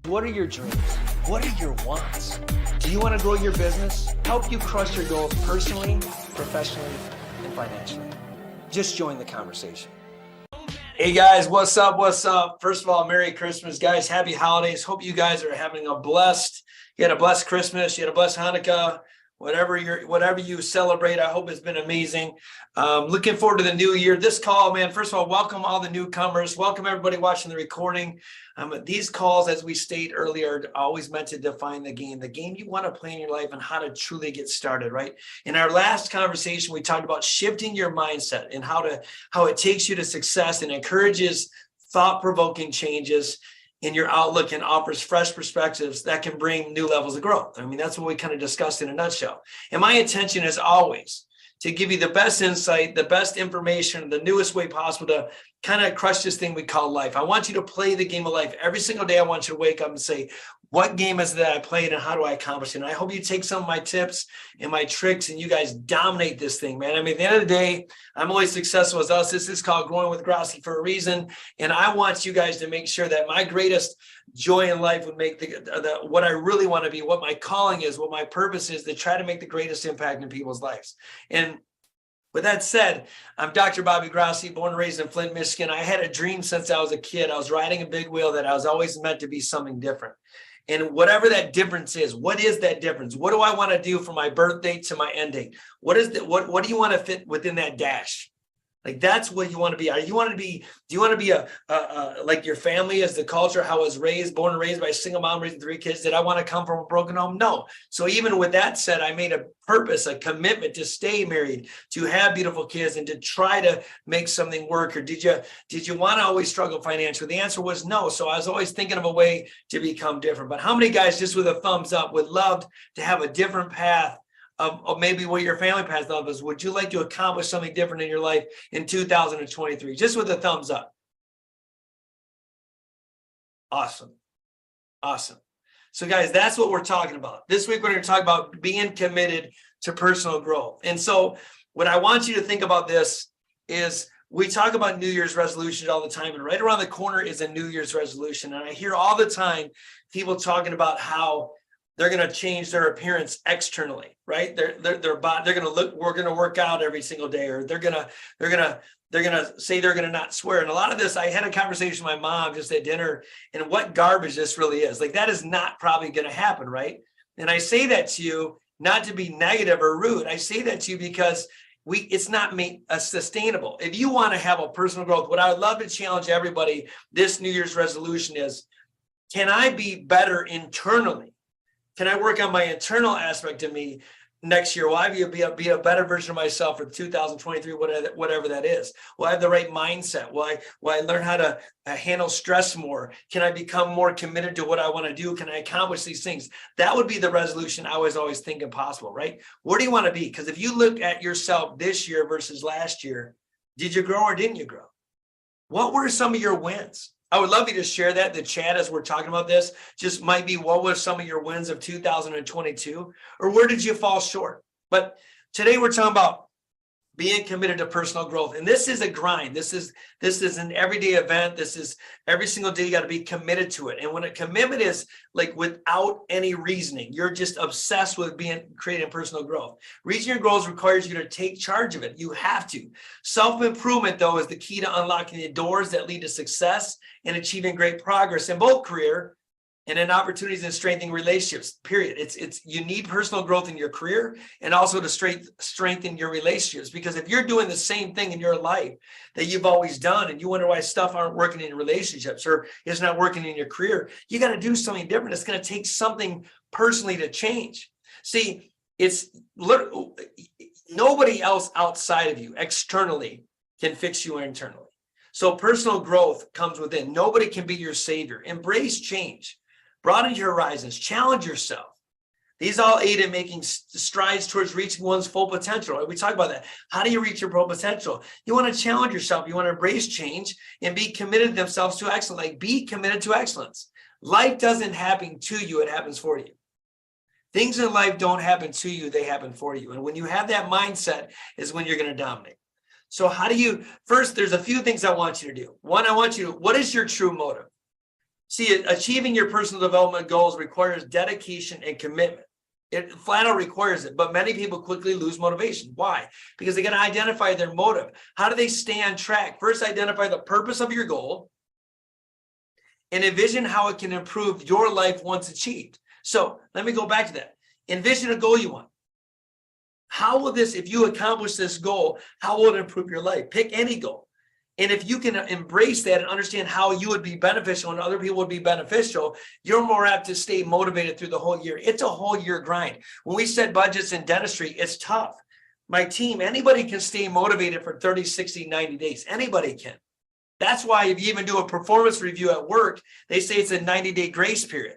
What are your dreams? What are your wants? Do you want to grow your business? Help you crush your goals personally, professionally, and financially? Just join the conversation. Hey guys, what's up? What's up? First of all, Merry Christmas, guys. Happy holidays. Hope you guys are having you had a blessed Christmas, you had a blessed Hanukkah, whatever you celebrate. I hope it's been amazing. Looking forward to the new year. This call, man, first of all, welcome all the newcomers. Welcome everybody watching the recording. These calls, as we stated earlier, are always meant to define the game you want to play in your life and how to truly get started, right? In our last conversation, we talked about shifting your mindset and how it takes you to success and encourages thought-provoking changes in your outlook and offers fresh perspectives that can bring new levels of growth. I mean, that's what we kind of discussed in a nutshell. And my intention is always to give you the best insight, the best information, the newest way possible to kind of crush this thing we call life. I want you to play the game of life. Every single day, I want you to wake up and say, what game is it that I played and how do I accomplish it? And I hope you take some of my tips and my tricks and you guys dominate this thing, man. I mean, at the end of the day, I'm always successful as us. This is called Growing with Grassi for a reason. And I want you guys to make sure that my greatest joy in life would make what I really want to be, what my calling is, what my purpose is, to try to make the greatest impact in people's lives. And with that said, I'm Dr. Bobby Grassi, born and raised in Flint, Michigan. I had a dream since I was a kid. I was riding a big wheel that I was always meant to be something different. And whatever that difference is, what is that difference? What do I want to do from my birth date to my end date? What do you want to fit within that dash? Like, that's what you want to be. Do you want to be like your family as the culture, how I was raised, born and raised by a single mom raising 3 kids? Did I want to come from a broken home? No. So even with that said, I made a purpose, a commitment to stay married, to have beautiful kids, and to try to make something work. Or did you want to always struggle financially? The answer was no. So I was always thinking of a way to become different. But how many guys, just with a thumbs up, would love to have a different path of maybe what your family path of is? Would you like to accomplish something different in your life in 2023? Just with a thumbs up. Awesome. So guys, that's what we're talking about. This week, we're going to talk about being committed to personal growth. And so what I want you to think about this is, we talk about New Year's resolutions all the time, and right around the corner is a New Year's resolution. And I hear all the time people talking about how they're going to change their appearance externally, right? They're going to look, we're going to work out every single day, or they're going to say they're going to not swear. And a lot of this, I had a conversation with my mom just at dinner, and what garbage this really is. Like, that is not probably going to happen, right? And I say that to you not to be negative or rude. I say that to you because it's not sustainable. If you want to have a personal growth, what I would love to challenge everybody this New Year's resolution is, can I be better internally? Can I work on my internal aspect of me next year? Will I be a better version of myself for 2023, whatever that is? Will I have the right mindset? Will I learn how to handle stress more? Can I become more committed to what I want to do? Can I accomplish these things? That would be the resolution I was always thinking possible, right? Where do you want to be? Because if you look at yourself this year versus last year, did you grow or didn't you grow? What were some of your wins? I would love you to share that in the chat as we're talking about this. Just might be, what were some of your wins of 2022? Or where did you fall short? But today we're talking about being committed to personal growth. And this is a grind. This is an everyday event. This is every single day you got to be committed to it. And when a commitment is like without any reasoning, you're just obsessed with creating personal growth. Reaching your goals requires you to take charge of it. You have to. Self-improvement, though, is the key to unlocking the doors that lead to success and achieving great progress in both career and in opportunities and strengthening relationships, period. You need personal growth in your career and also to strengthen your relationships. Because if you're doing the same thing in your life that you've always done, and you wonder why stuff aren't working in your relationships or it's not working in your career, you got to do something different. It's going to take something personally to change. See, it's nobody else outside of you externally can fix you internally. So personal growth comes within. Nobody can be your savior. Embrace change. Broaden your horizons, challenge yourself. These all aid in making strides towards reaching one's full potential. We talk about that. How do you reach your full potential? You want to challenge yourself. You want to embrace change and be committed to themselves to excellence. Like, be committed to excellence. Life doesn't happen to you, it happens for you. Things in life don't happen to you, they happen for you. And when you have that mindset is when you're going to dominate. So first, there's a few things I want you to do. One, what is your true motive? See, achieving your personal development goals requires dedication and commitment. It flat out requires it, but many people quickly lose motivation. Why? Because they got to identify their motive. How do they stay on track? First, identify the purpose of your goal and envision how it can improve your life once achieved. So let me go back to that. Envision a goal you want. How will this, if you accomplish this goal, how will it improve your life? Pick any goal. And if you can embrace that and understand how you would be beneficial and other people would be beneficial, you're more apt to stay motivated through the whole year. It's a whole year grind. When we set budgets in dentistry, it's tough. My team, anybody can stay motivated for 30, 60, 90 days. Anybody can. That's why if you even do a performance review at work, they say it's a 90-day grace period.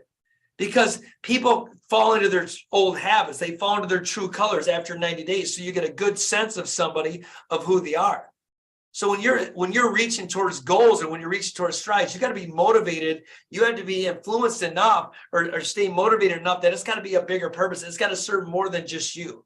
Because people fall into their old habits. They fall into their true colors after 90 days. So you get a good sense of somebody, of who they are. So when you're reaching towards goals and when you're reaching towards strides, you got to be motivated. You have to be influenced enough or stay motivated enough that it's got to be a bigger purpose. It's got to serve more than just you,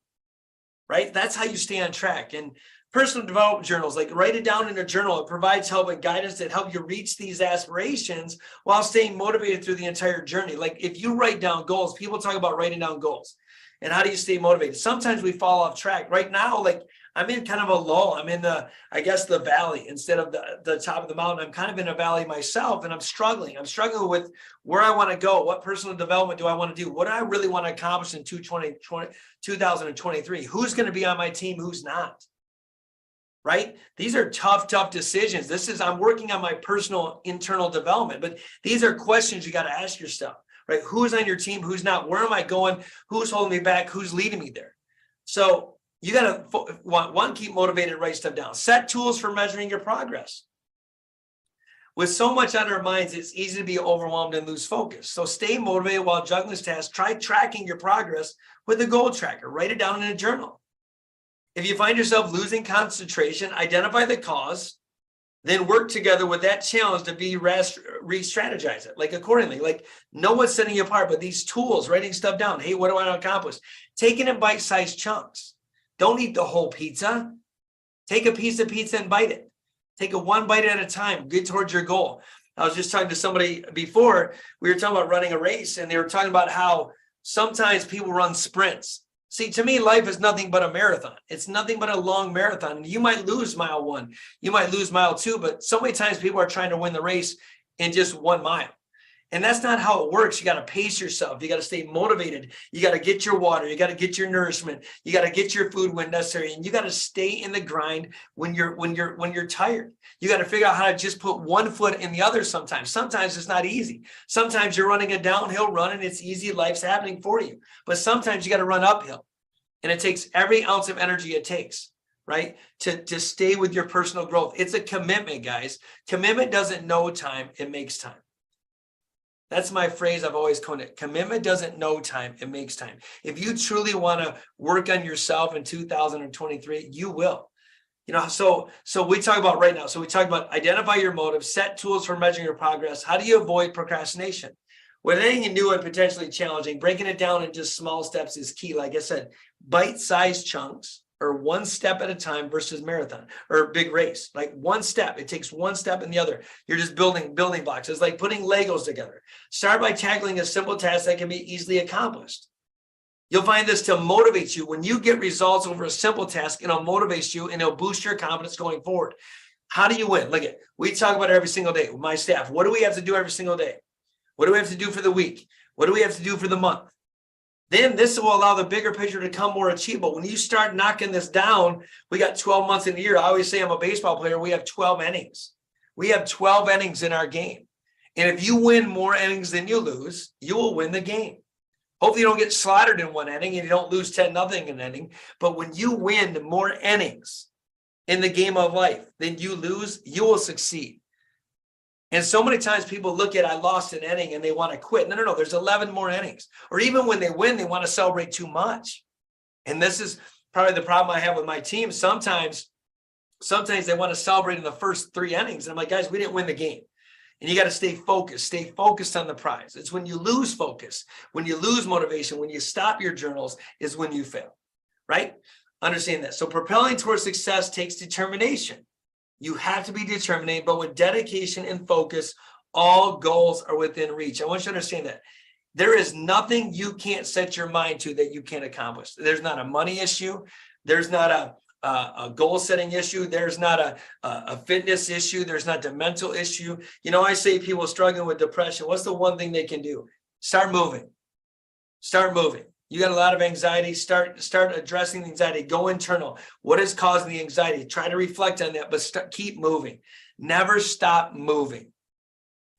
right? That's how you stay on track. And personal development journals, like write it down in a journal. It provides help and guidance that help you reach these aspirations while staying motivated through the entire journey. Like if you write down goals, people talk about writing down goals and how do you stay motivated? Sometimes we fall off track. Right now, like I'm in kind of a lull. I'm in the valley instead of the top of the mountain. I'm kind of in a valley myself and I'm struggling. I'm struggling with where I want to go. What personal development do I want to do? What do I really want to accomplish in 2023? Who's going to be on my team? Who's not? Right? These are tough decisions. I'm working on my personal internal development, but these are questions you got to ask yourself, right? Who's on your team? Who's not? Where am I going? Who's holding me back? Who's leading me there? So you got to keep motivated, write stuff down. Set tools for measuring your progress. With so much on our minds, it's easy to be overwhelmed and lose focus. So stay motivated while juggling tasks. Try tracking your progress with a goal tracker. Write it down in a journal. If you find yourself losing concentration, identify the cause, then work together with that challenge to re-strategize it, like accordingly, like know what's setting you apart, but these tools, writing stuff down. Hey, what do I want to accomplish? Take it in bite-sized chunks. Don't eat the whole pizza. Take a piece of pizza and bite it. Take it one bite at a time. Get towards your goal. I was just talking to somebody before. We were talking about running a race, and they were talking about how sometimes people run sprints. See, to me, life is nothing but a marathon. It's nothing but a long marathon. You might lose mile 1. You might lose mile 2, but so many times people are trying to win the race in just 1 mile. And that's not how it works. You got to pace yourself. You got to stay motivated. You got to get your water. You got to get your nourishment. You got to get your food when necessary. And you got to stay in the grind when you're tired. You got to figure out how to just put one foot in the other sometimes. Sometimes it's not easy. Sometimes you're running a downhill run and it's easy. Life's happening for you. But sometimes you got to run uphill. And it takes every ounce of energy it takes, right? To stay with your personal growth. It's a commitment, guys. Commitment doesn't know time. It makes time. That's my phrase I've always coined it. Commitment doesn't know time, it makes time. If you truly want to work on yourself in 2023, you will. You know, so we talk about right now. So we talk about identify your motive, set tools for measuring your progress. How do you avoid procrastination? With anything new and potentially challenging, breaking it down in just small steps is key. Like I said, bite-sized chunks or one step at a time versus marathon or big race. Like one step, it takes one step and the other. You're just building blocks. It's like putting Legos together. Start by tackling a simple task that can be easily accomplished. You'll find this to motivate you. When you get results over a simple task, it'll motivate you and it'll boost your confidence going forward. How do you win? Look at, we talk about it every single day with my staff. What do we have to do every single day? What do we have to do for the week? What do we have to do for the month? Then this will allow the bigger picture to become more achievable. When you start knocking this down, we got 12 months in a year. I always say I'm a baseball player. We have 12 innings. We have 12 innings in our game. And if you win more innings than you lose, you will win the game. Hopefully you don't get slaughtered in one inning and you don't lose 10-0 in an inning. But when you win more innings in the game of life than you lose, you will succeed. And so many times people look at, I lost an inning and they want to quit. No, there's 11 more innings. Or even when they win, they want to celebrate too much. And this is probably the problem I have with my team. Sometimes they want to celebrate in the first 3 innings. And I'm like, guys, we didn't win the game. And you got to stay focused on the prize. It's when you lose focus, when you lose motivation, when you stop your journals is when you fail, right? Understand that. So propelling towards success takes determination. You have to be determined, but with dedication and focus, All goals are within reach. I want you to understand that. There is nothing you can't set your mind to that you can't accomplish. There's not a money issue. There's not a goal setting issue. There's not a fitness issue. There's not a mental issue. You know, I say people struggling with depression, what's the one thing they can do? Start moving. Start moving. You got a lot of anxiety. Start addressing the anxiety. Go internal. What is causing the anxiety? Try to reflect on that, but keep moving. Never stop moving.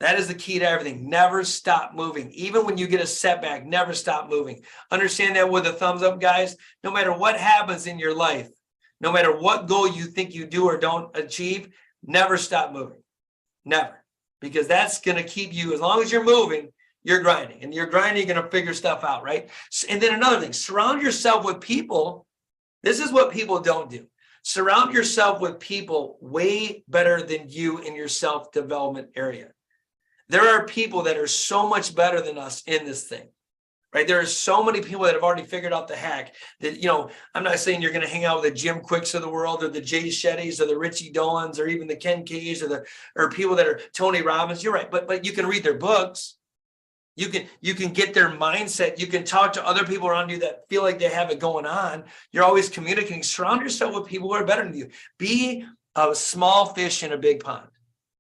That is the key to everything. Never stop moving. Even when you get a setback, never stop moving. Understand that with a thumbs up, guys. No matter what happens in your life, no matter what goal you think you do or don't achieve, never stop moving. Never. Because that's going to keep you, as long as you're moving, you're grinding. And you're grinding, you're going to figure stuff out, right? And then another thing, surround yourself with people. This is what people don't do. Surround yourself with people way better than you in your self-development area. There are people that are so much better than us in this thing, right? There are so many people that have already figured out the hack that, you know, I'm not saying you're going to hang out with the Jim Quicks of the world or the Jay Shettys or the Richie Dolans or even the Ken Kays or people that are Tony Robbins. You're right. But you can read their books. You can get their mindset. You can talk to other people around you that feel like they have it going on. You're always communicating. Surround yourself with people who are better than you. Be a small fish in a big pond.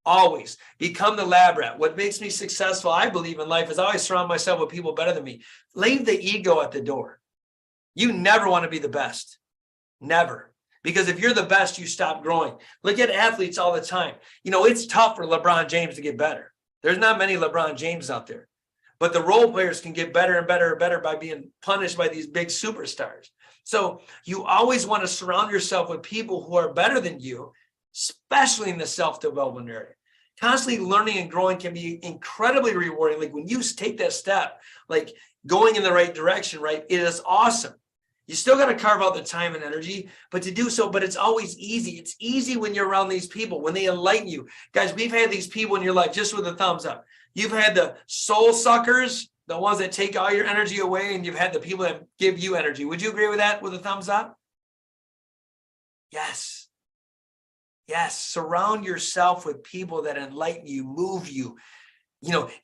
Always become the lab rat. What makes me successful, I believe, in life is I always surround myself with people better than me. Leave the ego at the door. You never want to be the best. Never. Because if you're the best, you stop growing. Look at athletes all the time. You know, it's tough for LeBron James to get better. There's not many LeBron James out there. But the role players can get better and better and better by being punished by these big superstars. So you always want to surround yourself with people who are better than you, especially in the self-development area. Constantly learning and growing can be incredibly rewarding. Like when you take that step, like going in the right direction, right? It is awesome. You still got to carve out the time and energy, but to do so, but it's always easy. It's easy when you're around these people, when they enlighten you. Guys, we've had these people in your life, just with a thumbs up. You've had the soul suckers, the ones that take all your energy away, and you've had the people that give you energy. Would you agree with that with a thumbs up? Yes. Yes, surround yourself with people that enlighten you, move you,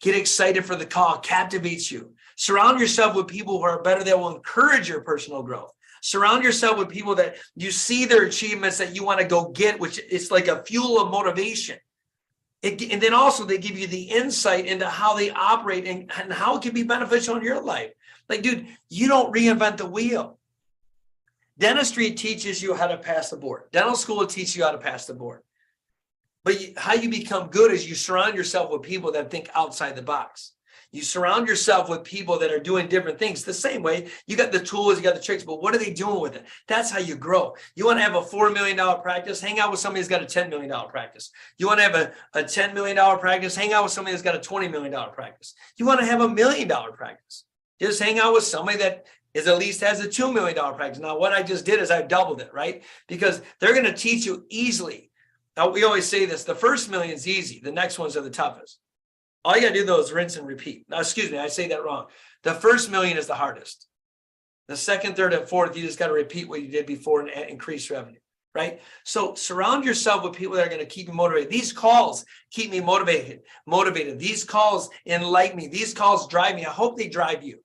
get excited for the call, captivates you. Surround yourself with people who are better that will encourage your personal growth. Surround yourself with people that you see their achievements that you want to go get, which is like a fuel of motivation. And then also they give you the insight into how they operate and how it can be beneficial in your life. Like, dude, you don't reinvent the wheel. Dentistry teaches you how to pass the board. Dental school will teach you how to pass the board. But how you become good is you surround yourself with people that think outside the box. You surround yourself with people that are doing different things the same way. You got the tools, you got the tricks, but what are they doing with it? That's how you grow. You want to have a $4 million practice, hang out with somebody who's got a $10 million practice. You want to have a $10 million practice, hang out with somebody that's got a $20 million practice. You want to have $1 million practice. Just hang out with somebody that is at least has a $2 million practice. Now, what I just did is I doubled it, right? Because they're going to teach you easily. Now, we always say this, the first million is easy. The next ones are the toughest. All you got to do, though, is rinse and repeat. Now, excuse me, I say that wrong. The first million is the hardest. The second, third, and fourth, you just got to repeat what you did before and increase revenue, right? So surround yourself with people that are going to keep you motivated. These calls keep me motivated. These calls enlighten me. These calls drive me. I hope they drive you,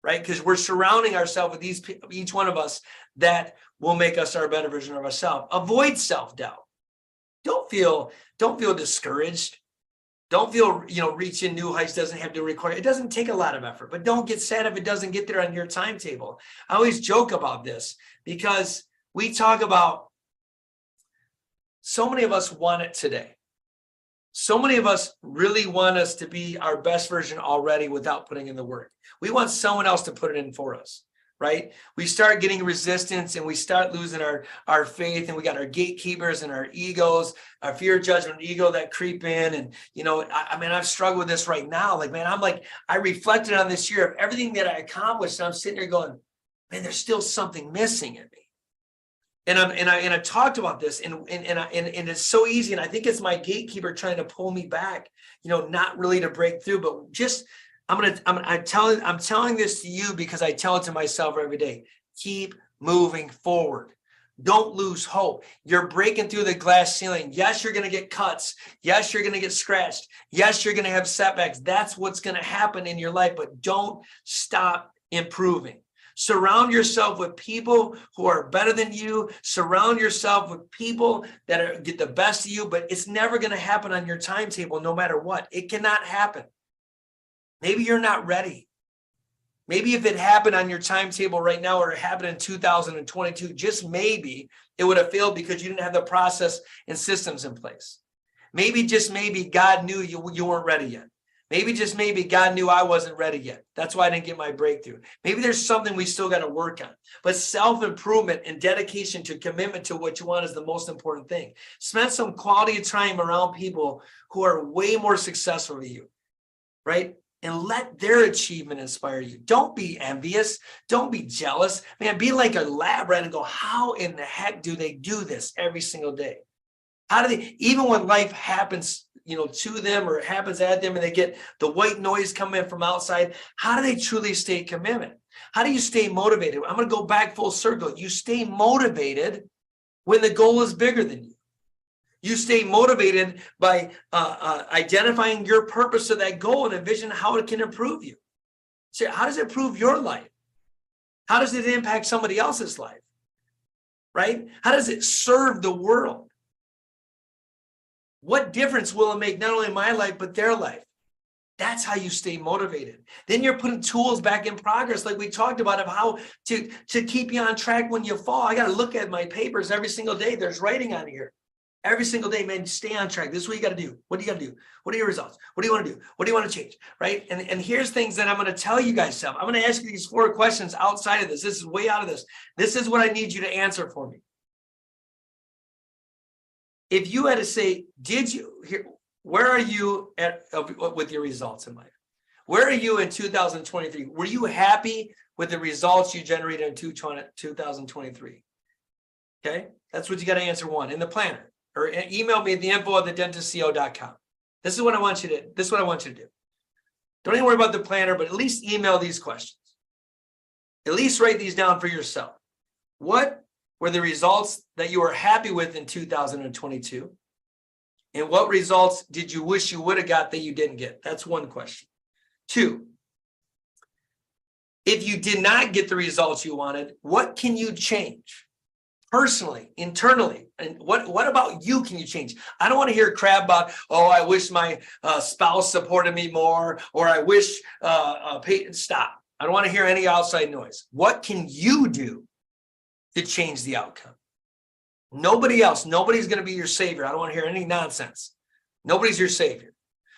right? Because we're surrounding ourselves with each one of us that will make us our better version of ourselves. Avoid self-doubt. Don't feel discouraged. Don't feel, reaching new heights doesn't have to require, it doesn't take a lot of effort, but don't get sad if it doesn't get there on your timetable. I always joke about this because we talk about so many of us want it today. So many of us really want us to be our best version already without putting in the work. We want someone else to put it in for us. Right? We start getting resistance and we start losing our faith, and we got our gatekeepers and our egos, our fear, judgment, ego that creep in. And, I've struggled with this right now. I reflected on this year of everything that I accomplished. And I'm sitting there going, man, there's still something missing in me. And I talked about this and it's so easy. And I think it's my gatekeeper trying to pull me back, not really to break through, but just, I'm telling this to you because I tell it to myself every day. Keep moving forward. Don't lose hope. You're breaking through the glass ceiling. Yes, you're going to get cuts. Yes, you're going to get scratched. Yes, you're going to have setbacks. That's what's going to happen in your life, but don't stop improving. Surround yourself with people who are better than you. Surround yourself with people that get the best of you, but it's never going to happen on your timetable no matter what. It cannot happen. Maybe you're not ready. Maybe if it happened on your timetable right now, or it happened in 2022, just maybe it would have failed because you didn't have the process and systems in place. Maybe, just maybe, God knew you weren't ready yet. Maybe, just maybe, God knew I wasn't ready yet. That's why I didn't get my breakthrough. Maybe there's something we still got to work on. But self-improvement and dedication to commitment to what you want is the most important thing. Spend some quality time around people who are way more successful than you, right? And let their achievement inspire you. Don't be envious. Don't be jealous. Man, be like a lab rat and go, how in the heck do they do this every single day? How do they, even when life happens, to them or happens at them and they get the white noise coming in from outside, how do they truly stay committed? How do you stay motivated? I'm going to go back full circle. You stay motivated when the goal is bigger than you. You stay motivated by identifying your purpose of that goal and envision how it can improve you. So how does it improve your life? How does it impact somebody else's life? Right? How does it serve the world? What difference will it make not only in my life, but their life? That's how you stay motivated. Then you're putting tools back in progress, like we talked about, of how to keep you on track when you fall. I got to look at my papers every single day. There's writing on here. Every single day, man, stay on track. This is what you got to do. What do you got to do? What are your results? What do you want to do? What do you want to change? Right? And here's things that I'm going to tell you guys stuff. I'm going to ask you these 4 questions outside of this. This is way out of this. This is what I need you to answer for me. If you had to say, where are you with your results in life? Where are you in 2023? Were you happy with the results you generated in 2023? Okay, that's what you got to answer 1 in the planner. Or email me at theinfo@thedentistco.com. This is what I want you to do. Don't even worry about the planner, but at least email these questions. At least write these down for yourself. What were the results that you were happy with in 2022? And what results did you wish you would have got that you didn't get? That's 1 question. 2, if you did not get the results you wanted, what can you change? Personally, internally, and what about you can you change? I don't want to hear crap about, oh, I wish my spouse supported me more, or I wish, stop. I don't want to hear any outside noise. What can you do to change the outcome? Nobody else, nobody's going to be your savior. I don't want to hear any nonsense. Nobody's your savior.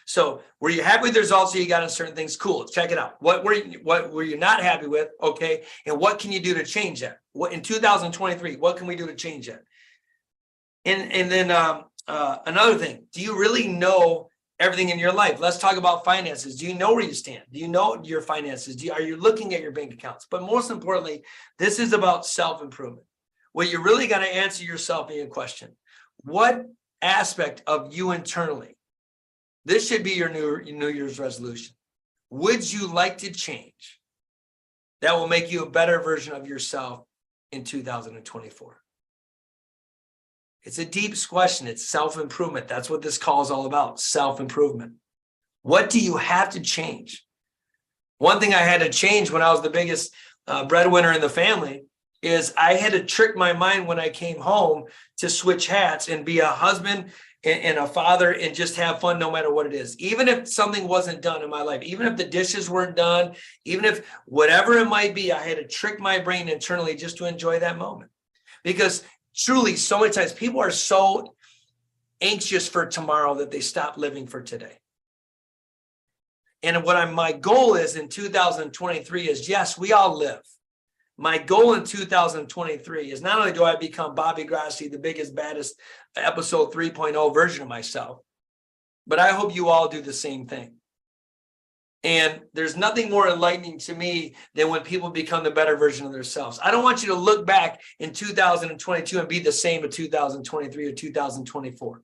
So were you happy with the results that you got on certain things? Cool, check it out. What were you not happy with? Okay, and what can you do to change that? What in 2023? What can we do to change that? And then another thing, do you really know everything in your life? Let's talk about finances. Do you know where you stand? Do you know your finances? Are you looking at your bank accounts? But most importantly, this is about self-improvement. Well, you really got to answer yourself in your question. What aspect of you internally? This should be your New Year's resolution. Would you like to change? That will make you a better version of yourself in 2024. It's a deep question. It's self-improvement. That's what this call is all about, self-improvement. What do you have to change? One thing I had to change when I was the biggest breadwinner in the family is I had to trick my mind when I came home to switch hats and be a husband and a father and just have fun no matter what it is. Even if something wasn't done in my life, even if the dishes weren't done, even if whatever it might be, I had to trick my brain internally just to enjoy that moment. Because truly, so many times people are so anxious for tomorrow that they stop living for today. And my goal is in 2023 is, yes, we all live. My goal in 2023 is not only do I become Bobby Grassi, the biggest, baddest episode 3.0 version of myself, but I hope you all do the same thing. And there's nothing more enlightening to me than when people become the better version of themselves. I don't want you to look back in 2022 and be the same in 2023 or 2024.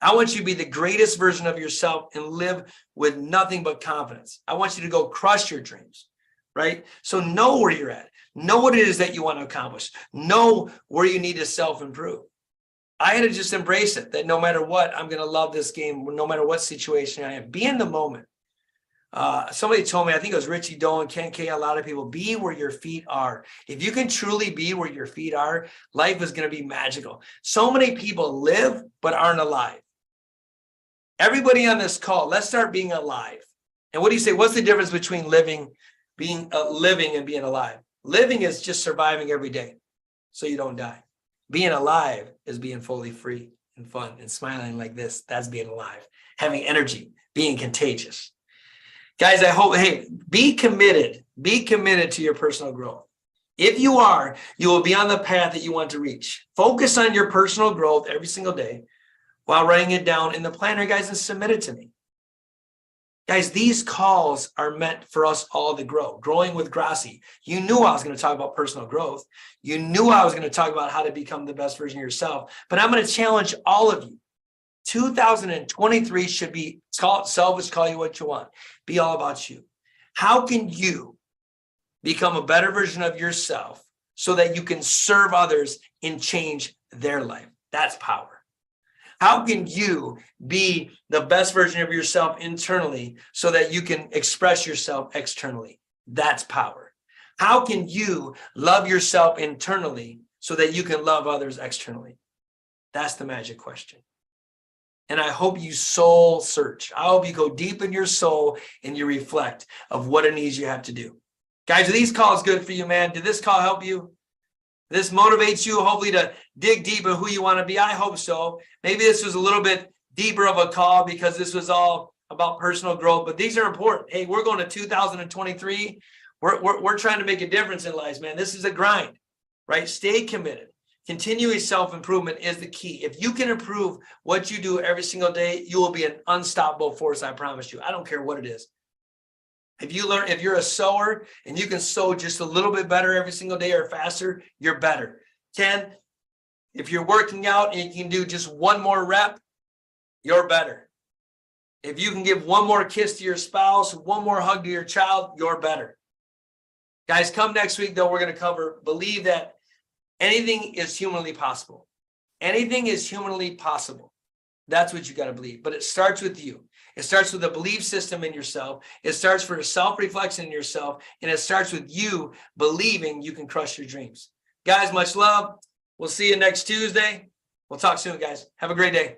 I want you to be the greatest version of yourself and live with nothing but confidence. I want you to go crush your dreams, right? So know where you're at. Know what it is that you want to accomplish. Know where you need to self-improve. I had to just embrace it, that no matter what, I'm going to love this game, no matter what situation I am. Be in the moment. Somebody told me, I think it was Richie Dolan, Ken K, a lot of people, be where your feet are. If you can truly be where your feet are, life is going to be magical. So many people live but aren't alive. Everybody on this call, let's start being alive. And what do you say? What's the difference between living and being alive? Living is just surviving every day so you don't die. Being alive is being fully free and fun and smiling like this. That's being alive. Having energy, being contagious. Guys, I hope, hey, be committed to your personal growth. If you are, you will be on the path that you want to reach. Focus on your personal growth every single day while writing it down in the planner, guys, and submit it to me. Guys, these calls are meant for us all to grow. Growing with Grassi. You knew I was going to talk about personal growth. You knew I was going to talk about how to become the best version of yourself. But I'm going to challenge all of you. 2023 should be, call it selfish, call you what you want. Be all about you. How can you become a better version of yourself so that you can serve others and change their life? That's power. How can you be the best version of yourself internally so that you can express yourself externally? That's power. How can you love yourself internally so that you can love others externally? That's the magic question. And I hope you soul search. I hope you go deep in your soul and you reflect of what it is you have to do. Guys, are these calls good for you, man? Did this call help you? This motivates you, hopefully, to dig deep in who you want to be. I hope so. Maybe this was a little bit deeper of a call because this was all about personal growth, but these are important. Hey, we're going to 2023. We're trying to make a difference in lives, man. This is a grind, right? Stay committed. Continuous self-improvement is the key. If you can improve what you do every single day, you will be an unstoppable force, I promise you. I don't care what it is. If you're a sower and you can sow just a little bit better every single day or faster, you're better. 10, if you're working out and you can do just one more rep, you're better. If you can give one more kiss to your spouse, one more hug to your child, you're better. Guys, come next week, though, we're going to cover, believe that anything is humanly possible. Anything is humanly possible. That's what you got to believe. But it starts with you. It starts with a belief system in yourself. It starts for a self-reflection in yourself. And it starts with you believing you can crush your dreams. Guys, much love. We'll see you next Tuesday. We'll talk soon, guys. Have a great day.